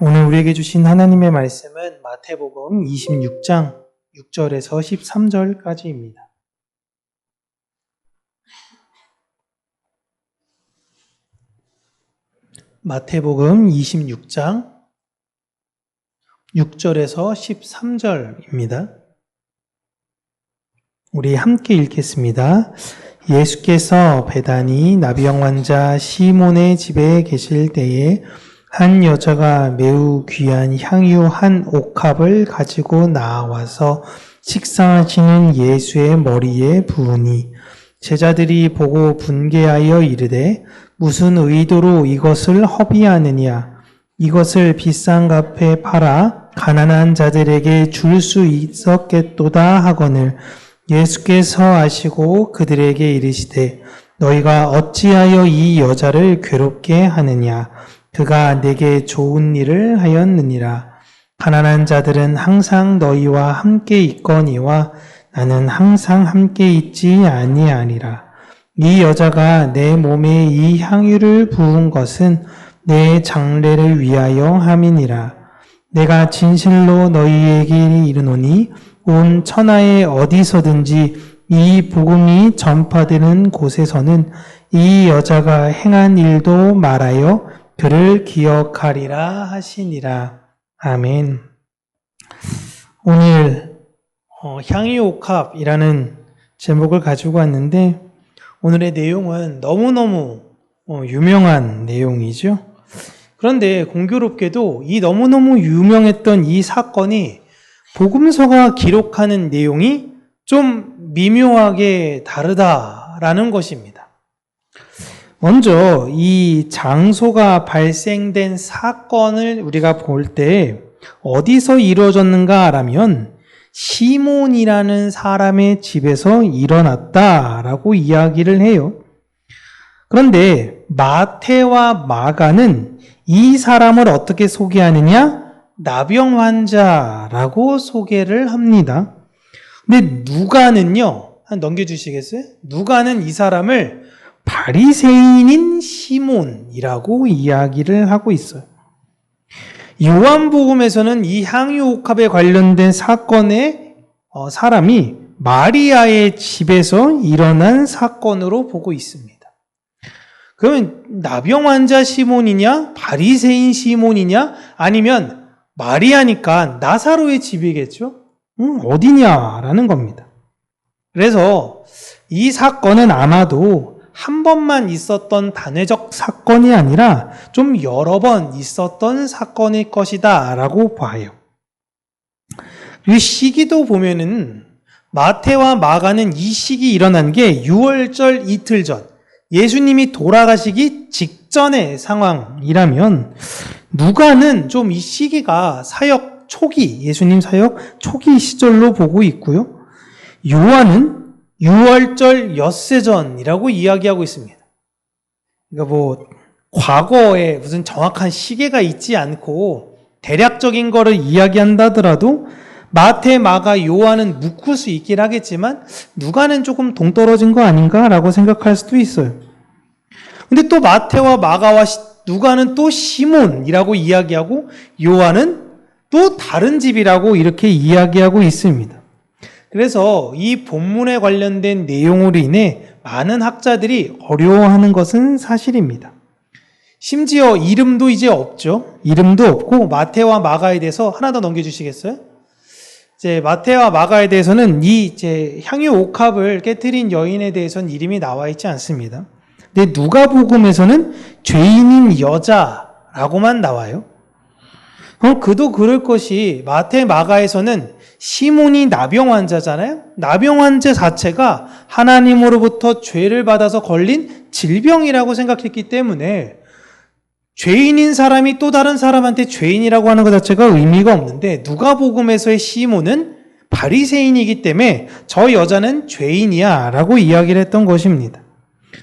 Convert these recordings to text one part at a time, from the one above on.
오늘 우리에게 주신 하나님의 말씀은 마태복음 26장 6절에서 13절까지입니다. 마태복음 26장 6절에서 13절입니다. 우리 함께 읽겠습니다. 예수께서 베다니 나병 환자 시몬의 집에 계실 때에 한 여자가 매우 귀한 향유 한 옥합을 가지고 나와서 식사하시는 예수의 머리에 부으니 제자들이 보고 분개하여 이르되 무슨 의도로 이것을 허비하느냐 이것을 비싼 값에 팔아 가난한 자들에게 줄 수 있었겠도다 하거늘 예수께서 아시고 그들에게 이르시되 너희가 어찌하여 이 여자를 괴롭게 하느냐 그가 내게 좋은 일을 하였느니라. 가난한 자들은 항상 너희와 함께 있거니와 나는 항상 함께 있지 아니하리라. 이 여자가 내 몸에 이 향유를 부은 것은 내 장례를 위하여 함이니라. 내가 진실로 너희에게 이르노니 온 천하에 어디서든지 이 복음이 전파되는 곳에서는 이 여자가 행한 일도 말하여 그를 기억하리라 하시니라. 아멘. 오늘 향유옥합이라는 제목을 가지고 왔는데 오늘의 내용은 너무너무 유명한 내용이죠. 그런데 공교롭게도 이 너무너무 유명했던 이 사건이 복음서가 기록하는 내용이 좀 미묘하게 다르다라는 것입니다. 먼저 이 장소가 발생된 사건을 우리가 볼 때 어디서 이루어졌는가라면 시몬이라는 사람의 집에서 일어났다라고 이야기를 해요. 그런데 마태와 마가는 이 사람을 어떻게 소개하느냐? 나병 환자라고 소개를 합니다. 근데 누가는요, 넘겨주시겠어요? 누가는 이 사람을 바리새인인 시몬이라고 이야기를 하고 있어요. 요한복음에서는 이 향유옥합에 관련된 사건의 사람이 마리아의 집에서 일어난 사건으로 보고 있습니다. 그러면 나병 환자 시몬이냐, 바리새인 시몬이냐, 아니면 마리아니까 나사로의 집이겠죠? 어디냐라는 겁니다. 그래서 이 사건은 아마도 한 번만 있었던 단회적 사건이 아니라 좀 여러 번 있었던 사건일 것이다 라고 봐요. 이 시기도 보면은 마태와 마가는 이 시기 일어난 게 6월절 이틀 전 예수님이 돌아가시기 직전의 상황이라면 누가는 좀 이 시기가 사역 초기, 예수님 사역 초기 시절로 보고 있고요. 요한은 6월절 엿새 전이라고 이야기하고 있습니다. 그러니까 과거에 무슨 정확한 시계가 있지 않고 대략적인 거를 이야기한다더라도 마태, 마가, 요한은 묶을 수 있긴 하겠지만 누가는 조금 동떨어진 거 아닌가라고 생각할 수도 있어요. 근데 또 마태와 마가와 누가는 또 시몬이라고 이야기하고 요한은 또 다른 집이라고 이렇게 이야기하고 있습니다. 그래서 이 본문에 관련된 내용으로 인해 많은 학자들이 어려워하는 것은 사실입니다. 심지어 이름도 이제 없죠. 이름도 없고 마태와 마가에 대해서 하나 더 넘겨주시겠어요? 이제 마태와 마가에 대해서는 이 이제 향유 옥합을 깨트린 여인에 대해서는 이름이 나와 있지 않습니다. 근데 누가복음에서는 죄인인 여자라고만 나와요. 그도 그럴 것이 마태, 마가에서는 시몬이 나병 환자잖아요. 나병 환자 자체가 하나님으로부터 죄를 받아서 걸린 질병이라고 생각했기 때문에 죄인인 사람이 또 다른 사람한테 죄인이라고 하는 것 자체가 의미가 없는데 누가복음에서의 시몬은 바리새인이기 때문에 저 여자는 죄인이야 라고 이야기를 했던 것입니다.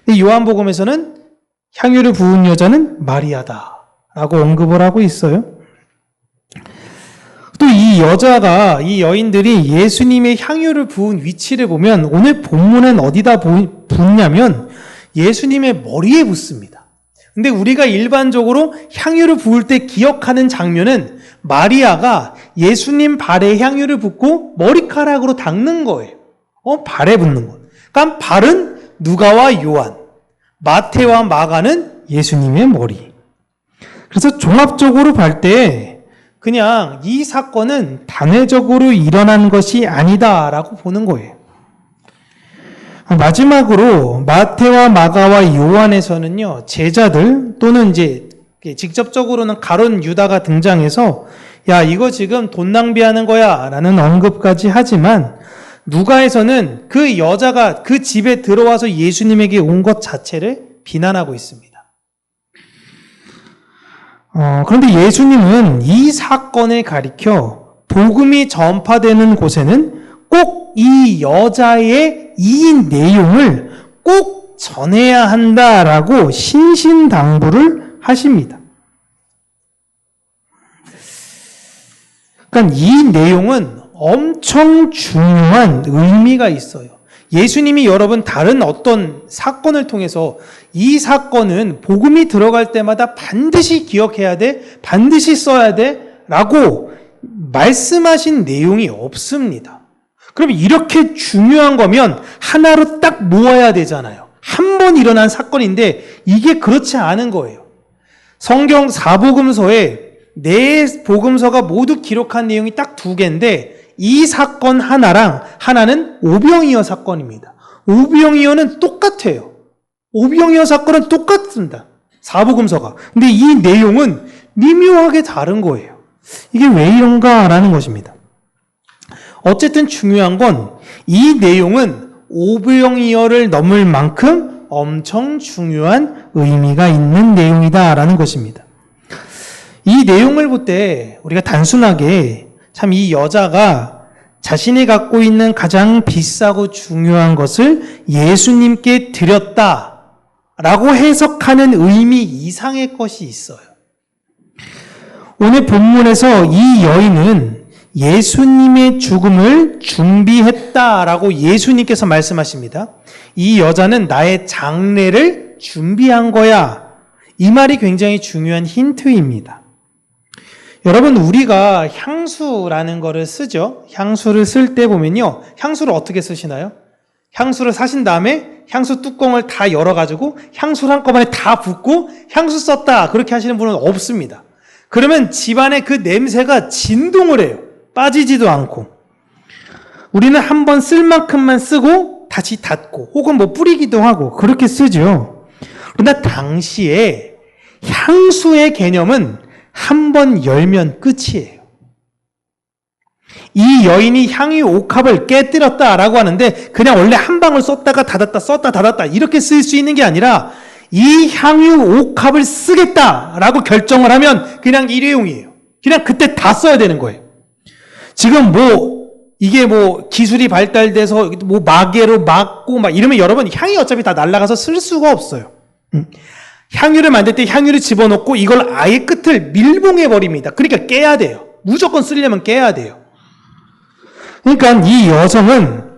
근데 요한복음에서는 향유를 부은 여자는 마리아다 라고 언급을 하고 있어요. 또 이 여자가, 이 여인들이 예수님의 향유를 부은 위치를 보면 오늘 본문은 어디다 붓냐면 예수님의 머리에 붓습니다. 근데 우리가 일반적으로 향유를 부을 때 기억하는 장면은 마리아가 예수님 발에 향유를 붓고 머리카락으로 닦는 거예요. 발에 붓는 것. 그러니까 발은 누가와 요한, 마태와 마가는 예수님의 머리. 그래서 종합적으로 볼 때 그냥 이 사건은 단회적으로 일어난 것이 아니다라고 보는 거예요. 마지막으로 마태와 마가와 요한에서는요, 제자들 또는 이제 직접적으로는 가룟 유다가 등장해서 야, 이거 지금 돈 낭비하는 거야 라는 언급까지 하지만 누가에서는 그 여자가 그 집에 들어와서 예수님에게 온 것 자체를 비난하고 있습니다. 그런데 예수님은 이 사건을 가리켜 복음이 전파되는 곳에는 꼭 이 여자의 이 내용을 꼭 전해야 한다라고 신신당부를 하십니다. 그러니까 이 내용은 엄청 중요한 의미가 있어요. 예수님이 여러분 다른 어떤 사건을 통해서 이 사건은 복음이 들어갈 때마다 반드시 기억해야 돼, 반드시 써야 돼 라고 말씀하신 내용이 없습니다. 그럼 이렇게 중요한 거면 하나로 딱 모아야 되잖아요. 한 번 일어난 사건인데 이게 그렇지 않은 거예요. 성경 4복음서에 네 복음서가 모두 기록한 내용이 딱 2개인데 이 사건 하나랑 하나는 오병이어 사건입니다. 오병이어는 똑같아요. 오병이어 사건은 똑같습니다. 4복음서가. 근데 이 내용은 미묘하게 다른 거예요. 이게 왜 이런가라는 것입니다. 어쨌든 중요한 건 이 내용은 오병이어를 넘을 만큼 엄청 중요한 의미가 있는 내용이다라는 것입니다. 이 내용을 볼 때 우리가 단순하게 참 이 여자가 자신이 갖고 있는 가장 비싸고 중요한 것을 예수님께 드렸다라고 해석하는 의미 이상의 것이 있어요. 오늘 본문에서 이 여인은 예수님의 죽음을 준비했다라고 예수님께서 말씀하십니다. 이 여자는 나의 장례를 준비한 거야. 이 말이 굉장히 중요한 힌트입니다. 여러분, 우리가 향수라는 거를 쓰죠. 향수를 쓸 때 보면요. 향수를 어떻게 쓰시나요? 향수를 사신 다음에 향수 뚜껑을 다 열어가지고 향수를 한꺼번에 다 붓고 향수 썼다. 그렇게 하시는 분은 없습니다. 그러면 집안에 그 냄새가 진동을 해요. 빠지지도 않고. 우리는 한번 쓸 만큼만 쓰고 다시 닫고 혹은 뭐 뿌리기도 하고 그렇게 쓰죠. 그러나 당시에 향수의 개념은 한 번 열면 끝이에요. 이 여인이 향유 옥합을 깨뜨렸다라고 하는데 그냥 원래 한 방울 썼다가 닫았다 썼다 닫았다 이렇게 쓸 수 있는 게 아니라 이 향유 옥합을 쓰겠다라고 결정을 하면 그냥 일회용이에요. 그냥 그때 다 써야 되는 거예요. 지금 이게 기술이 발달돼서 마개로 막고 막 이러면 여러분 향이 어차피 다 날아가서 쓸 수가 없어요. 향유를 만들 때 향유를 집어넣고 이걸 아예 끝을 밀봉해 버립니다. 그러니까 깨야 돼요. 무조건 쓰려면 깨야 돼요. 그러니까 이 여성은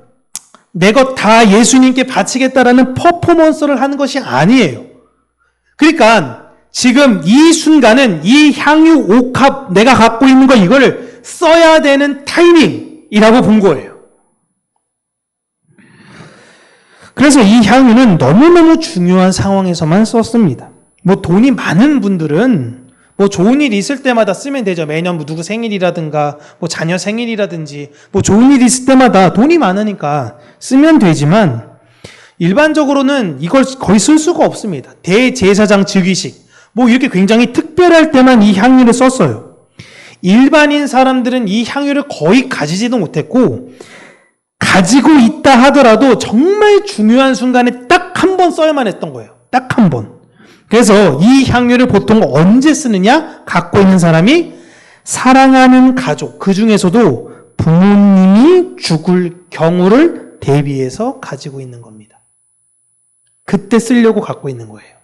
내 것 다 예수님께 바치겠다라는 퍼포먼스를 하는 것이 아니에요. 그러니까 지금 이 순간은 이 향유 옥합 내가 갖고 있는 거 이걸 써야 되는 타이밍이라고 본 거예요. 그래서 이 향유는 너무너무 중요한 상황에서만 썼습니다. 돈이 많은 분들은 좋은 일 있을 때마다 쓰면 되죠. 매년 누구 생일이라든가 자녀 생일이라든지 좋은 일 있을 때마다 돈이 많으니까 쓰면 되지만 일반적으로는 이걸 거의 쓸 수가 없습니다. 대제사장 즉위식 이렇게 굉장히 특별할 때만 이 향유를 썼어요. 일반인 사람들은 이 향유를 거의 가지지도 못했고 가지고 있다 하더라도 정말 중요한 순간에 딱 한 번 써야만 했던 거예요. 딱 한 번. 그래서 이 향유를 보통 언제 쓰느냐? 갖고 있는 사람이 사랑하는 가족, 그 중에서도 부모님이 죽을 경우를 대비해서 가지고 있는 겁니다. 그때 쓰려고 갖고 있는 거예요.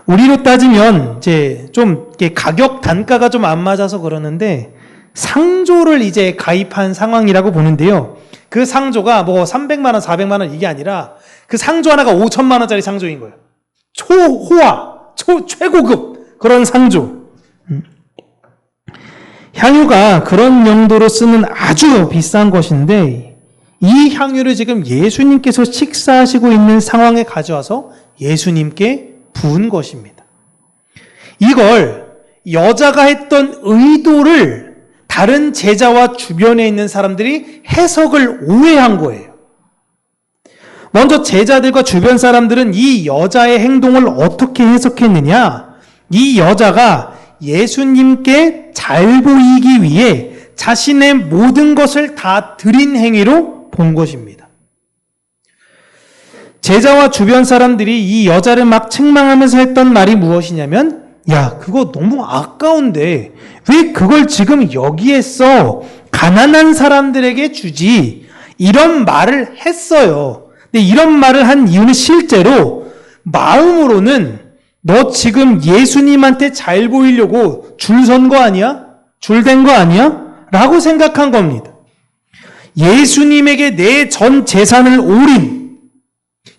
우리로 따지면 이제 좀 가격 단가가 좀 안 맞아서 그러는데 상조를 이제 가입한 상황이라고 보는데요. 그 상조가 300만 원, 400만 원 이게 아니라 그 상조 하나가 5천만 원짜리 상조인 거예요. 초호화, 최고급 그런 상조. 향유가 그런 용도로 쓰는 아주 비싼 것인데 이 향유를 지금 예수님께서 식사하시고 있는 상황에 가져와서 예수님께 부은 것입니다. 이걸 여자가 했던 의도를 다른 제자와 주변에 있는 사람들이 해석을 오해한 거예요. 먼저 제자들과 주변 사람들은 이 여자의 행동을 어떻게 해석했느냐? 이 여자가 예수님께 잘 보이기 위해 자신의 모든 것을 다 드린 행위로 본 것입니다. 제자와 주변 사람들이 이 여자를 막 책망하면서 했던 말이 무엇이냐면, 야, 그거 너무 아까운데 왜 그걸 지금 여기에 써? 가난한 사람들에게 주지. 이런 말을 했어요. 근데 이런 말을 한 이유는 실제로 마음으로는 너 지금 예수님한테 잘 보이려고 줄 선 거 아니야? 줄 댄 거 아니야? 라고 생각한 겁니다. 예수님에게 내 전 재산을 올인.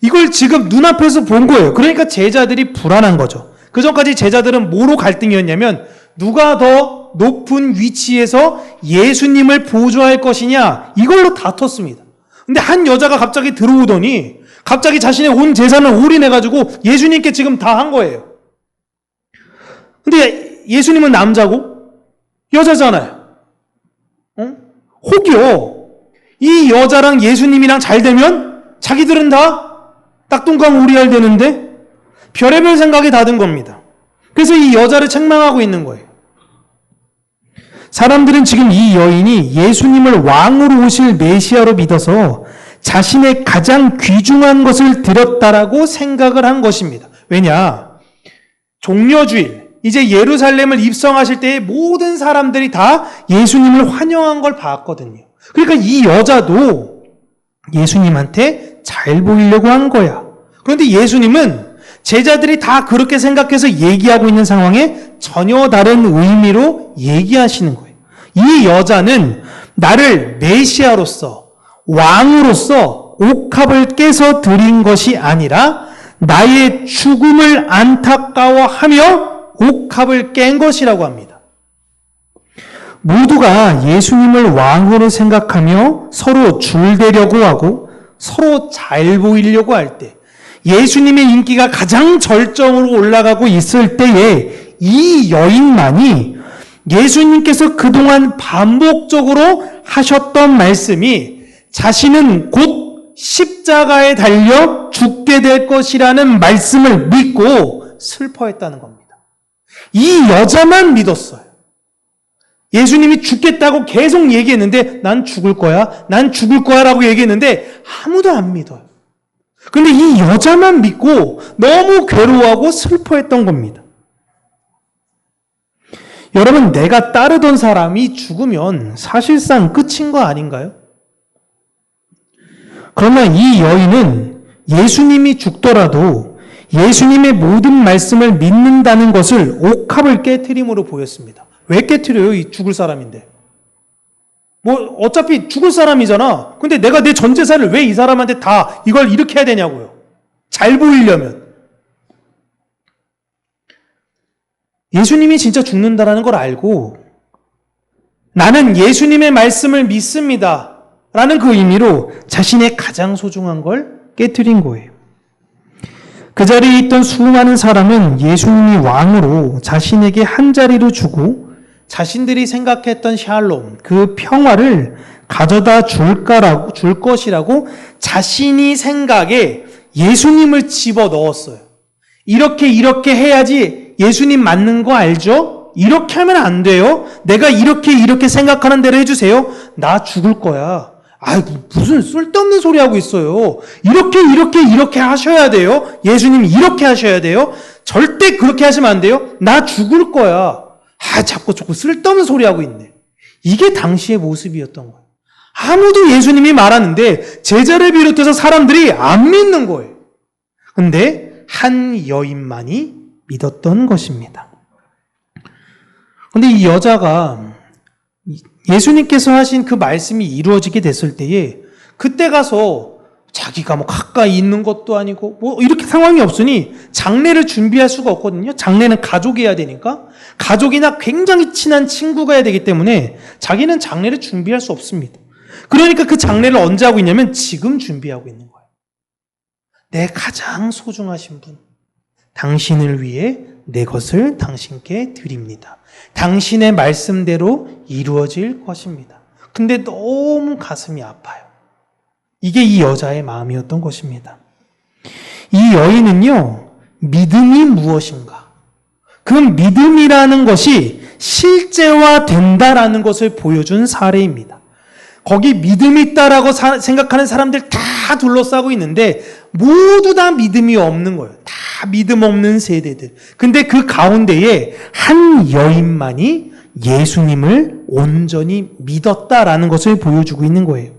이걸 지금 눈앞에서 본 거예요. 그러니까 제자들이 불안한 거죠. 그 전까지 제자들은 뭐로 갈등이었냐면 누가 더 높은 위치에서 예수님을 보조할 것이냐 이걸로 다퉜습니다. 근데 한 여자가 갑자기 들어오더니 갑자기 자신의 온 재산을 올인해가지고 예수님께 지금 다 한 거예요. 근데 예수님은 남자고 여자잖아요. 혹여 이 여자랑 예수님이랑 잘 되면 자기들은 다 딱뚱강 오리알 되는데 별의별 생각이 다 든 겁니다. 그래서 이 여자를 책망하고 있는 거예요. 사람들은 지금 이 여인이 예수님을 왕으로 오실 메시아로 믿어서 자신의 가장 귀중한 것을 드렸다라고 생각을 한 것입니다. 왜냐? 종려주일, 이제 예루살렘을 입성하실 때의 모든 사람들이 다 예수님을 환영한 걸 봤거든요. 그러니까 이 여자도 예수님한테 잘 보이려고 한 거야. 그런데 예수님은 제자들이 다 그렇게 생각해서 얘기하고 있는 상황에 전혀 다른 의미로 얘기하시는 거예요. 이 여자는 나를 메시아로서 왕으로서 옥합을 깨서 드린 것이 아니라 나의 죽음을 안타까워하며 옥합을 깬 것이라고 합니다. 모두가 예수님을 왕으로 생각하며 서로 줄대려고 하고 서로 잘 보이려고 할 때, 예수님의 인기가 가장 절정으로 올라가고 있을 때에 이 여인만이 예수님께서 그동안 반복적으로 하셨던 말씀이 자신은 곧 십자가에 달려 죽게 될 것이라는 말씀을 믿고 슬퍼했다는 겁니다. 이 여자만 믿었어요. 예수님이 죽겠다고 계속 얘기했는데 난 죽을 거야, 난 죽을 거야 라고 얘기했는데 아무도 안 믿어요. 근데 이 여자만 믿고 너무 괴로워하고 슬퍼했던 겁니다. 여러분, 내가 따르던 사람이 죽으면 사실상 끝인 거 아닌가요? 그러나 이 여인은 예수님이 죽더라도 예수님의 모든 말씀을 믿는다는 것을 옥합을 깨트림으로 보였습니다. 왜 깨트려요? 이 죽을 사람인데. 어차피 죽을 사람이잖아. 근데 내가 내 전 재산을 왜 이 사람한테 다 이걸 이렇게 해야 되냐고요. 잘 보이려면. 예수님이 진짜 죽는다라는 걸 알고 나는 예수님의 말씀을 믿습니다 라는 그 의미로 자신의 가장 소중한 걸 깨트린 거예요. 그 자리에 있던 수많은 사람은 예수님이 왕으로 자신에게 한 자리를 주고 자신들이 생각했던 샬롬, 그 평화를 가져다 줄 것이라고 자신이 생각에 예수님을 집어 넣었어요. 이렇게 해야지 예수님 맞는 거 알죠? 이렇게 하면 안 돼요. 내가 이렇게 생각하는 대로 해주세요. 나 죽을 거야. 무슨 쓸데없는 소리 하고 있어요. 이렇게 하셔야 돼요. 예수님 이렇게 하셔야 돼요. 절대 그렇게 하시면 안 돼요. 나 죽을 거야. 자꾸 쓸데없는 소리 하고 있네. 이게 당시의 모습이었던 거예요. 아무도 예수님이 말하는데 제자를 비롯해서 사람들이 안 믿는 거예요. 근데 한 여인만이 믿었던 것입니다. 근데 이 여자가 예수님께서 하신 그 말씀이 이루어지게 됐을 때에 그때 가서 자기가 뭐 가까이 있는 것도 아니고 뭐 이렇게 상황이 없으니 장례를 준비할 수가 없거든요. 장례는 가족이 해야 되니까. 가족이나 굉장히 친한 친구가 해야 되기 때문에 자기는 장례를 준비할 수 없습니다. 그러니까 그 장례를 언제 하고 있냐면 지금 준비하고 있는 거예요. 내 가장 소중하신 분, 당신을 위해 내 것을 당신께 드립니다. 당신의 말씀대로 이루어질 것입니다. 근데 너무 가슴이 아파요. 이게 이 여자의 마음이었던 것입니다. 이 여인은요, 믿음이 무엇인가? 그 믿음이라는 것이 실제화된다라는 것을 보여준 사례입니다. 거기 믿음이 있다라고 생각하는 사람들 다 둘러싸고 있는데 모두 다 믿음이 없는 거예요. 다 믿음 없는 세대들. 근데 그 가운데에 한 여인만이 예수님을 온전히 믿었다라는 것을 보여주고 있는 거예요.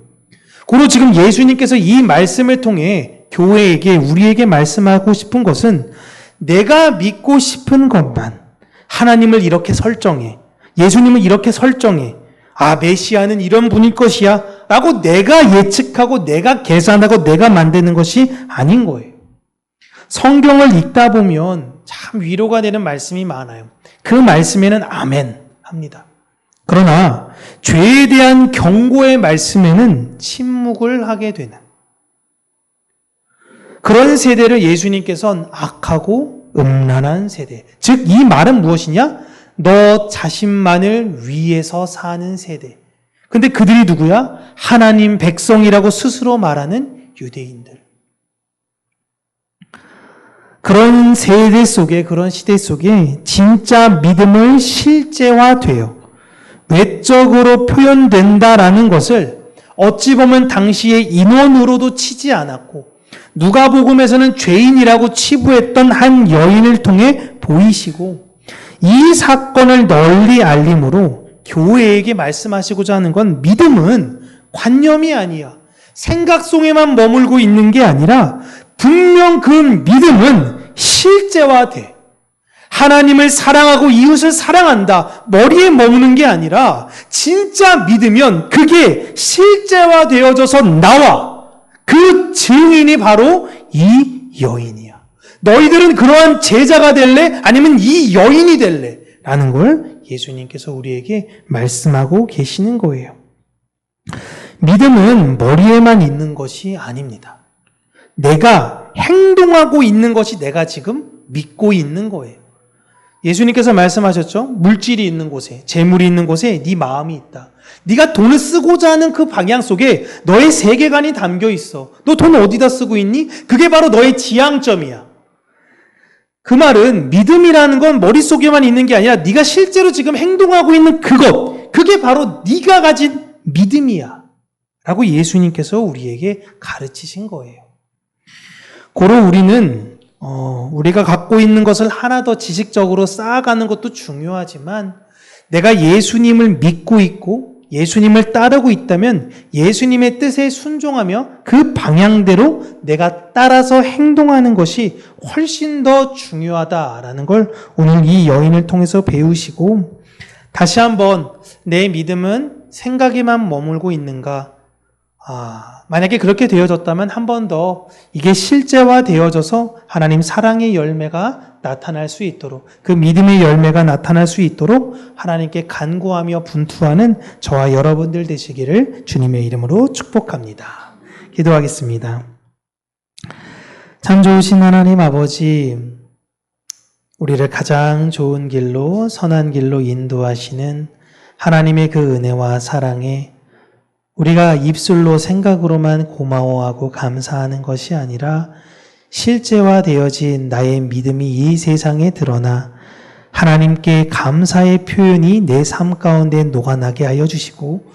고로 지금 예수님께서 이 말씀을 통해 교회에게, 우리에게 말씀하고 싶은 것은 내가 믿고 싶은 것만, 하나님을 이렇게 설정해, 예수님을 이렇게 설정해, 메시아는 이런 분일 것이야 라고 내가 예측하고 내가 계산하고 내가 만드는 것이 아닌 거예요. 성경을 읽다 보면 참 위로가 되는 말씀이 많아요. 그 말씀에는 아멘 합니다. 그러나 죄에 대한 경고의 말씀에는 침묵을 하게 되는 그런 세대를 예수님께서는 악하고 음란한 세대. 즉 이 말은 무엇이냐? 너 자신만을 위해서 사는 세대. 근데 그들이 누구야? 하나님 백성이라고 스스로 말하는 유대인들. 그런 세대 속에, 그런 시대 속에 진짜 믿음을 실제화돼요. 외적으로 표현된다라는 것을 어찌 보면 당시의 인원으로도 치지 않았고 누가복음에서는 죄인이라고 치부했던 한 여인을 통해 보이시고 이 사건을 널리 알림으로 교회에게 말씀하시고자 하는 건 믿음은 관념이 아니야. 생각 속에만 머물고 있는 게 아니라 분명 그 믿음은 실제화돼. 하나님을 사랑하고 이웃을 사랑한다. 머리에 머무는 게 아니라 진짜 믿으면 그게 실제화되어져서 나와. 그 증인이 바로 이 여인이야. 너희들은 그러한 제자가 될래? 아니면 이 여인이 될래? 라는 걸 예수님께서 우리에게 말씀하고 계시는 거예요. 믿음은 머리에만 있는 것이 아닙니다. 내가 행동하고 있는 것이 내가 지금 믿고 있는 거예요. 예수님께서 말씀하셨죠? 물질이 있는 곳에, 재물이 있는 곳에 네 마음이 있다. 네가 돈을 쓰고자 하는 그 방향 속에 너의 세계관이 담겨 있어. 너 돈 어디다 쓰고 있니? 그게 바로 너의 지향점이야. 그 말은 믿음이라는 건 머릿속에만 있는 게 아니라 네가 실제로 지금 행동하고 있는 그것, 그게 바로 네가 가진 믿음이야. 라고 예수님께서 우리에게 가르치신 거예요. 고로 우리는 우리가 갖고 있는 것을 하나 더 지식적으로 쌓아가는 것도 중요하지만 내가 예수님을 믿고 있고 예수님을 따르고 있다면 예수님의 뜻에 순종하며 그 방향대로 내가 따라서 행동하는 것이 훨씬 더 중요하다라는 걸 오늘 이 여인을 통해서 배우시고 다시 한번 내 믿음은 생각에만 머물고 있는가? 만약에 그렇게 되어졌다면 한 번 더 이게 실제화되어져서 하나님 사랑의 열매가 나타날 수 있도록 그 믿음의 열매가 나타날 수 있도록 하나님께 간구하며 분투하는 저와 여러분들 되시기를 주님의 이름으로 축복합니다. 기도하겠습니다. 참 좋으신 하나님 아버지, 우리를 가장 좋은 길로 선한 길로 인도하시는 하나님의 그 은혜와 사랑에 우리가 입술로 생각으로만 고마워하고 감사하는 것이 아니라 실제화되어진 나의 믿음이 이 세상에 드러나 하나님께 감사의 표현이 내 삶 가운데 녹아나게 하여 주시고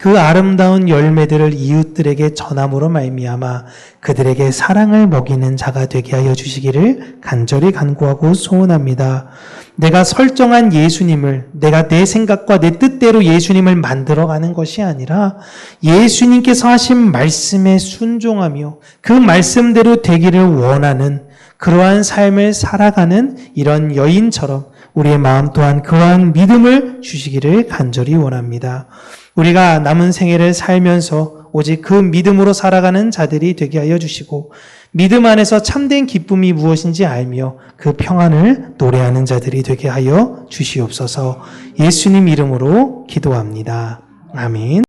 그 아름다운 열매들을 이웃들에게 전함으로 말미암아 그들에게 사랑을 먹이는 자가 되게 하여 주시기를 간절히 간구하고 소원합니다. 내가 설정한 예수님을, 내가 내 생각과 내 뜻대로 예수님을 만들어가는 것이 아니라 예수님께서 하신 말씀에 순종하며 그 말씀대로 되기를 원하는 그러한 삶을 살아가는 이런 여인처럼 우리의 마음 또한 그러한 믿음을 주시기를 간절히 원합니다. 우리가 남은 생애를 살면서 오직 그 믿음으로 살아가는 자들이 되게 하여 주시고 믿음 안에서 참된 기쁨이 무엇인지 알며 그 평안을 노래하는 자들이 되게 하여 주시옵소서. 예수님 이름으로 기도합니다. 아멘.